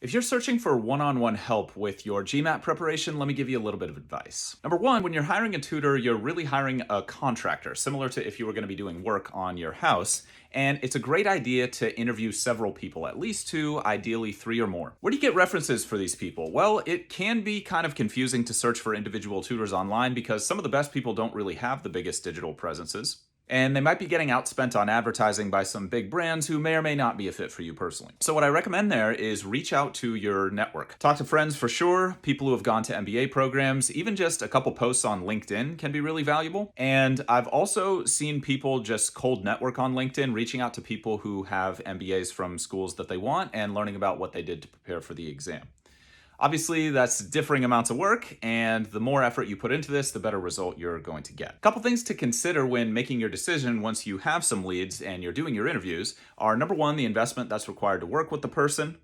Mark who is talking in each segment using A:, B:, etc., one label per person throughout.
A: If you're searching for one-on-one help with your GMAT preparation, let me give you a little bit of advice. Number one, when you're hiring a tutor, you're really hiring a contractor, similar to if you were going to be doing work on your house. And it's a great idea to interview several people, at least two, ideally three or more. Where do you get references for these people? Well, it can be kind of confusing to search for individual tutors online because some of the best people don't really have the biggest digital presences. And they might be getting outspent on advertising by some big brands who may or may not be a fit for you personally. So what I recommend there is reach out to your network. Talk to friends for sure, people who have gone to MBA programs, even just a couple posts on LinkedIn can be really valuable. And I've also seen people just cold network on LinkedIn, reaching out to people who have MBAs from schools that they want and learning about what they did to prepare for the exam. Obviously, that's differing amounts of work, and the more effort you put into this, the better result you're going to get. A couple things to consider when making your decision once you have some leads and you're doing your interviews are, number one, the investment that's required to work with the person.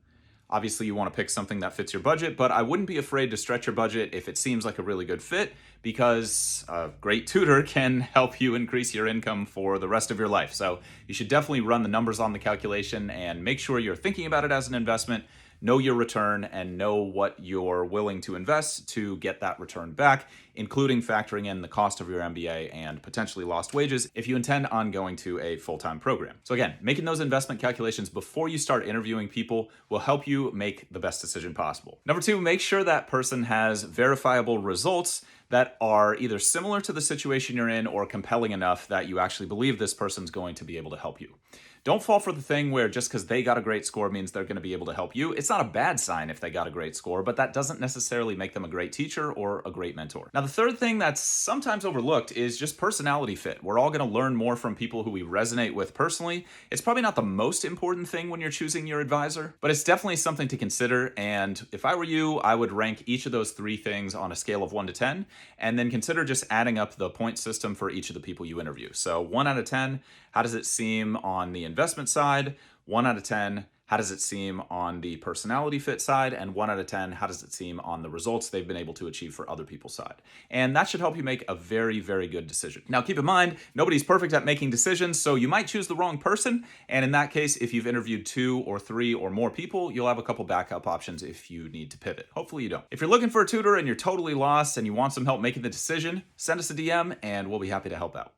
A: Obviously, you want to pick something that fits your budget, but I wouldn't be afraid to stretch your budget if it seems like a really good fit, because a great tutor can help you increase your income for the rest of your life. So you should definitely run the numbers on the calculation and make sure you're thinking about it as an investment. Know your return and know what you're willing to invest to get that return back, including factoring in the cost of your MBA and potentially lost wages if you intend on going to a full-time program. So again, making those investment calculations before you start interviewing people will help you make the best decision possible. Number two, make sure that person has verifiable results that are either similar to the situation you're in or compelling enough that you actually believe this person's going to be able to help you. Don't fall for the thing where just because they got a great score means they're going to be able to help you. It's not a bad sign if they got a great score, but that doesn't necessarily make them a great teacher or a great mentor. Now, the third thing that's sometimes overlooked is just personality fit. We're all going to learn more from people who we resonate with personally. It's probably not the most important thing when you're choosing your advisor, but it's definitely something to consider. And if I were you, I would rank each of those three things on a scale of 1 to 10, and then consider just adding up the point system for each of the people you interview. So 1 out of 10, how does it seem on the investment side? 1 out of 10, how does it seem on the personality fit side? And 1 out of 10, how does it seem on the results they've been able to achieve for other people's side? And that should help you make a very, very good decision. Now, keep in mind, nobody's perfect at making decisions, so you might choose the wrong person. And in that case, if you've interviewed 2 or 3 or more people, you'll have a couple backup options if you need to pivot. Hopefully you don't. If you're looking for a tutor and you're totally lost and you want some help making the decision, send us a DM and we'll be happy to help out.